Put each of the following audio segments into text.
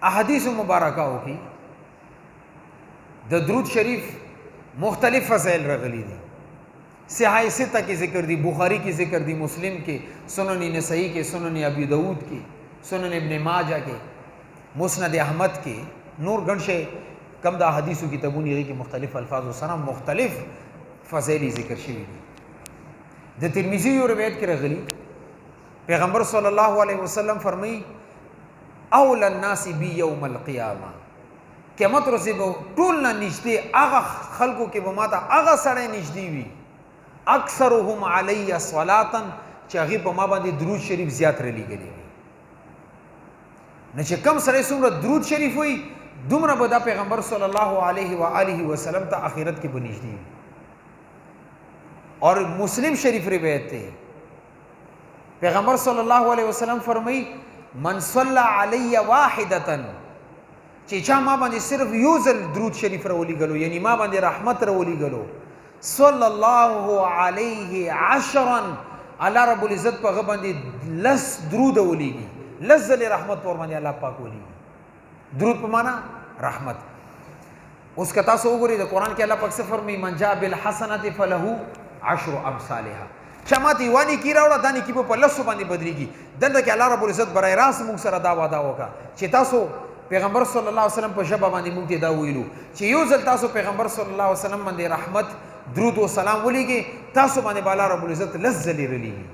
احادیث مبارکاو کې د درود شریف مختلف فضائل رغلی دي صحیح ستہ کی ذکر دی بخاری کی ذکر دی مسلم کے سنن نسائی کے سنن ابی داود کے سنن ابن ماجہ کے مسند احمد کے نور گنشے کم دا حدیثو کتابونی کے مختلف الفاظ و سره مختلف فضائلی ذکر شوی دی د ترمذی یو روایت کې رغلی پیغمبر صلی الله علیه وسلم فرمای اول الناس بی یوم القیامه قیامت ورځ به ټول نه نږدې هغه خلکو کې به ماته هغه سړی نږدې وي اکثرهم علی صلاة چې هغې په ما باندې درود شریف زیات رلیږلی وي نه چې کم سړی څومره درود شریف وي دومره به دا پیغمبر صلی الله علیه و آله وسلم ته آخرت کې به نږدې وي اور مسلم شریف روایت ته پیغمبر صلی الله علیه وسلم فرمایي من صلی علی واحدة چې چا ما باندې صرف یو ځل درود شریف راولیږلو یعنی ما باندې رحمت راولیږلو صلی الله علیه عشرا الله رب العزت په هغه باندې لس درود ولیږي لس ځلې رحمت په باندې الله پاک ولیږي درود په معنا رحمت اوس که تاسو وګورئ د قرآن کې الله پاک څه فرمایي من جاء بالحسنة فله عشر امثالها چا ماته یوه نیکي راوړه دا نیکي به په لسو باندې بدلېږي دلته کې الله رب العزت برای راست موږ سره دا وعده وکړه چې تاسو پیغمبر صلی الله علیه وسلم په ژبه باندې موږ ته دا ویلو چې یو ځل تاسو پیغمبر صلی الله علیه وسلم باندې رحمت درود و سلام ولیږي تاسو باندې به الله رب العزت لس ځلې رلیږي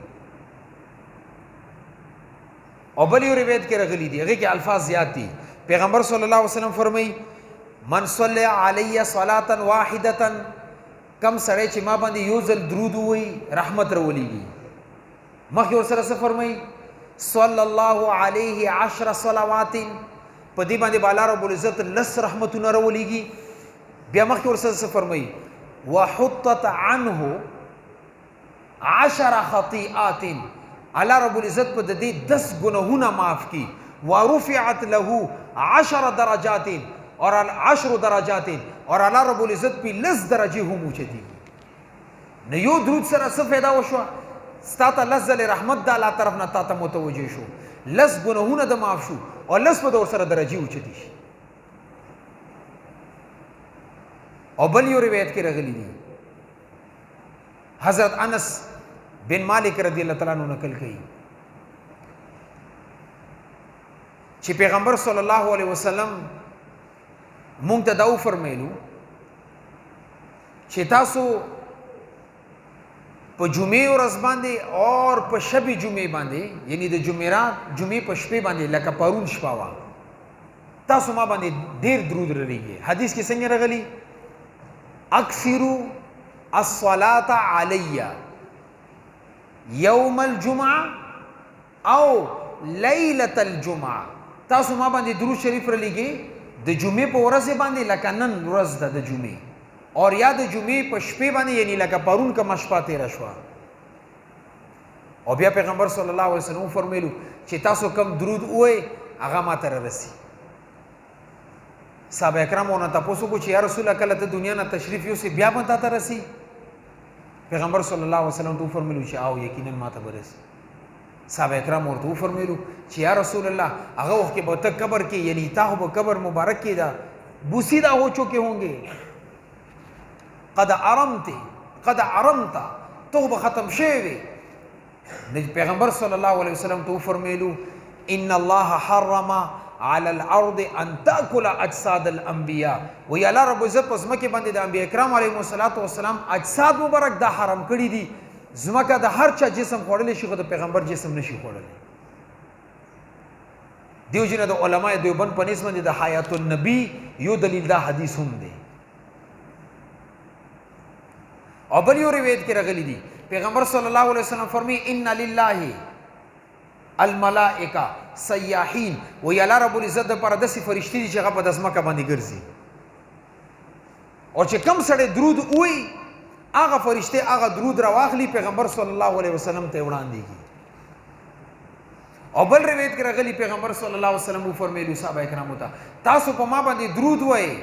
او بل یو روایت کې راغلي دي هغې کې الفاظ زیات دي پیغمبر صلی الله علیه وسلم فرمایي من صلی علی صلاة واحدة کم سړی چې ما باندې یو ځل درود ووایي رحمت راولیږي مخکې ورسره څه فرمایي صلی الله علیه عشر صلوات په دې باندې به الله رب العزت لس رحمتونه راولیږي بیا مخکې ورسره څه فرمایي وحطت عنه عشر خطیئات الله رب العزت په د دې 10 ګناهونه معاف کی ورفعت له 10 درجات اور 10 درجات اور الله رب العزت په 10 درجه هم اوچتي نه یو درود سره څه फायदा وشو ستاته لزل رحمت د الله طرف نه تاته متوجه شو لس ګناهونه د معاف شو او لس په دور سره درجه اوچتي شي او بل یو روایت کې راغلی دی حضرت انس بن مالک رضی الله تعالی عنہ نقل کړي چې پیغمبر صلی الله علیه وسلم مونږ ته دا فرمایلو چې تاسو په جمعې ورځ باندې اور په شب جمعې باندې یعنی د جمعې په شپې باندې لکه پرون شپه وه تاسو ما باندې ډېر درود رلیږي حدیث کې څنګه راغلی اکثروا الصلاة علی یوم الجمعه او لیلة الجمعه تاسو ما باندې درود شریف رلیږي د جمعې په ورځ باندې لکه نن ورځ ده د جمعې اور یا د جمعې په شپې باندې یعنی لکه پرون کومه شپه تېره شوه او بیا پیغمبر صلی الله علیه وسلم فرمیلو چې تاسو کم درود ووایئ هغه ما ته رارسي صحابه کرام ورنه تپوس وکړو چې یا رسول الله کله ته دنیا نه تشریف یوسې بیا به تا ته رسي پیغمبر صلی الله علیه وسلم ته وفرمیلو چې آو یقینا ما ته به رسي صحابه کرام ورته وفرمیلو چې یا رسول الله هغه وخت کې به ته قبر کې یعنی تا خو به قبر مبارک کې دا بوسیدہ ہو چکے ہوں گے قد عرمت تو به ختم شوی پیغمبر صلی الله علیه وسلم تو فرمیلو ان الله حرم على الارض ان تاكل اجساد الانبیاء وی الله رب عزت پس مکه باندې د انبیاء کرام علیهم الصلوۃ والسلام اجساد مبارک دا حرام کړی دي زمکه د هر چا جسم خوړل شي خو د پیغمبر جسم نشي خوړل دیو جن د علماء دیوبند په نسبت د حیات النبی یو دلیل دا حدیث هم دی او بل یو روایت کې راغلی دی پیغمبر صلی الله علیه وسلم فرمایي ان لله الملائکه سیاحین و یا رب العزت پر داسې فرشتي دي چې هغه په دسمکه باندې ګرځي او چې کم سړی درود وایي هغه فرشته هغه درود راواخلي پیغمبر صلی الله علیه وسلم ته وړاندې کی او بل روایت کې راغلی پیغمبر صلی الله علیه وسلم فرمایلی صحابه کرامو ته تاسو په ما باندې درود وایي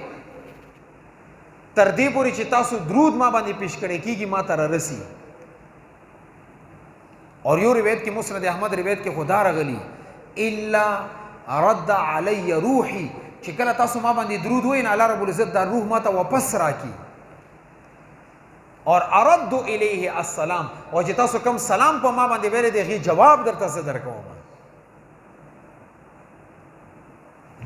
تر دې پورې چې تاسو درود ما باندې پیش کړی کیږي ما ته رارسي اور یو روایت کې مسند احمد روایت کې خدا راغلی الا رد علی روحي چې کله تاسو ما باندې درود وایئ الله رب العزت دا روح ما ته واپس راکړي اور ارد الیه السلام او چې تاسو کوم سلام په ما باندې ویل دی جواب درته زه درکوم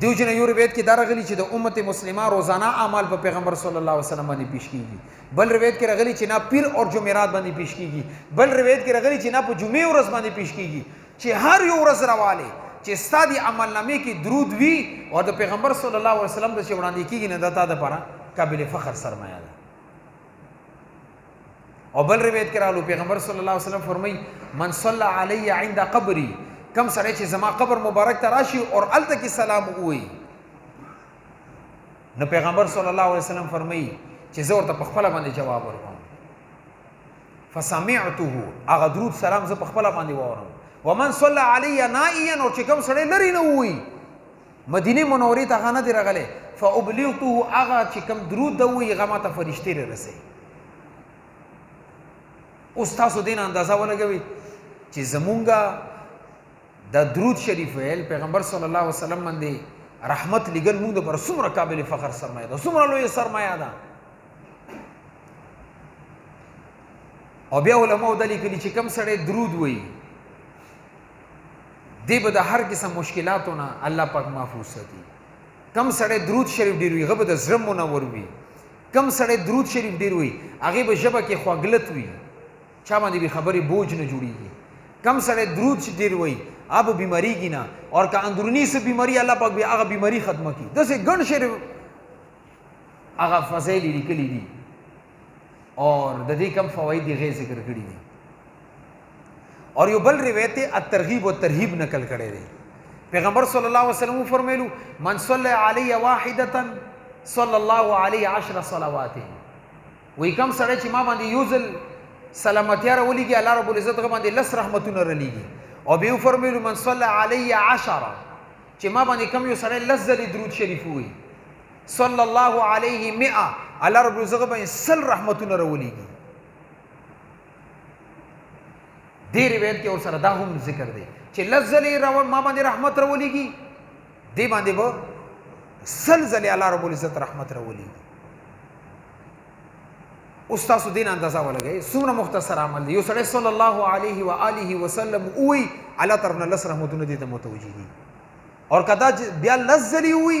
دیو جن یو روایت کې دا راغلی چې د امت مسلمه روزانه اعمال په پیغمبر صلی الله علیه وسلم باندې پیش کیږي بل روایت کې راغلی چې نه پیر اور جمعرات باندې پیش کیږي بل روایت کې راغلی چې نه په جمعې ورځ باندې پیش کیږي چې هر یو ورځ راواله چې ستادي عمل نامې کې درود وی او د پیغمبر صلی الله علیه وسلم د چې وړاندې کیږي نه دتا د لپاره قابل فخر سرمایه ده او بل روایت کې راغلو پیغمبر صلی الله علیه وسلم فرمایي من صلى علی عند قبري کم سره چې زما قبر مبارک ته راشي اور الته کې سلام وایي نو پیغمبر صلی الله علیه وسلم فرمایي چې زه ورته په خپل باندې جواب ورکوم فسمعته هغه درود سلام زه په خپل باندې واورم ومن صلى علی نائیا اور چې کوم سره لري نه وایي مدینه منورې ته غنه دی راغله فابلغته هغه چې کوم درود د وایي هغه ماته فرشتي رسي اوس تاسو دین اندازه ولګوي چې زمونږه د درود شریف ویل پیغمبر صلی الله علیه وسلم باندې رحمت لګل موږ پر څومره قابل فخر سرمایه ده څومره لوی سرمایه ده او بیا علماء د لیکلي چې کم سره درود وایي دی به د هر قسم مشکلاتونه الله پاک محفوظ ساتي کم سره درود شریف ډیر وي هغه به د زړه منور وي کم سره درود شریف ډیر وي هغه به ژبه کې خواږلت وي چا باندې به خبرې بوج نه جوړیږي کم سره درود ډیر وي اب بیماری کی نا اور کا اندرونی سے بیماری اللہ پاک بھی آغا بیماری ختم کی دسے گن شیر آغا فضائلی لکلی دی اور ددی کم فوائد دی غیر ذکر کری دی اور یو بل روایت الترغیب و ترہیب نقل کرے دی پیغمبر صلی اللہ علیہ وسلم فرمیلو من صلی علی واحدتا صلی اللہ علیہ 10 صلوات وی کم سڑے چی ما باندی یوزل سلامتیار ولی گی اللہ رب العزت باندی لس رحمتون رلی گی او بیو فرمیلو من صلی علی 10 چې ما باندې کم یو سره لزلی درود شریف وي صلی الله علیه 100 الله رب العزت باندې سل رحمتونه راولېږي دې روایت کې اور سره دا هم ذکر دی چې لزلی ما باندې رحمت راولېږي دې باندې به سل زلی الله رب العزت رحمت راولېږي استاد دین اندازه ولګي څومره مختصر عمل دی یو سره صلی الله علیه و آله وسلم وی الله طرفنا لس رحمتونه دې ته متوجي دي اور کدا بیا لزلی وی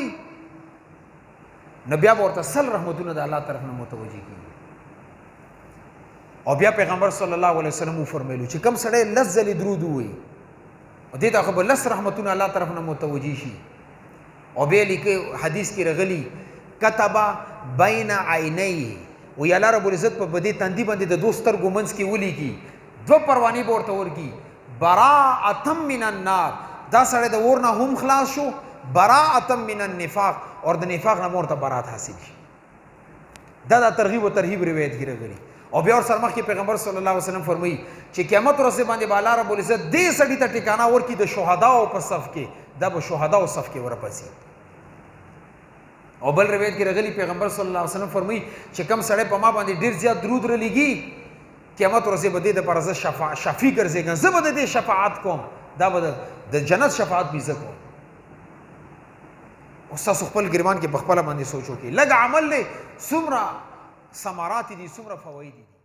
نبی ورته سل رحمتونه د الله طرفنا متوجي دي او بیا پیغمبر صلی الله علیه وسلم فرمایلو چې کم سره لزلی درود وی او دې ته خو لس رحمتونه الله طرفنا متوجي شي او بیا لیکي حدیث کې رغلی كتب بین عینیه وی الله رب العزت په بدی تندی باندې د دوستر ګمنس کې ولي کی دو پروانی ورته ورکی براءه من النار دا سره د ورنه هم خلاص شو براءه من النفاق اور د نفاق نه ورته برات حاصل شي دا ترغیب او ترهیب روایت کې راغلي او بیا سره مخکې پیغمبر صلی الله علیه وسلم فرمایي چې قیامت ورځ باندې الله رب العزت دې سړی ته ټکانه ورکی د شهدا او په صف کې دا به شهدا او صف کې ورپسې او بل روایت کې راغلی پیغمبر صلی الله علیه وسلم فرمایي چې کم سړی په ما باندې ډیر زیات درود رلېږي قیامت ورځ به دې د پر ز شفیع ګرځېږم زه به دې شفاعت کوم دا به د جنت شفاعت به زه کوم او تاسو خپل ګریوان کې په خپل باندې سوچو کې لږ عمل له څومره ثمرات دي څومره فواید دي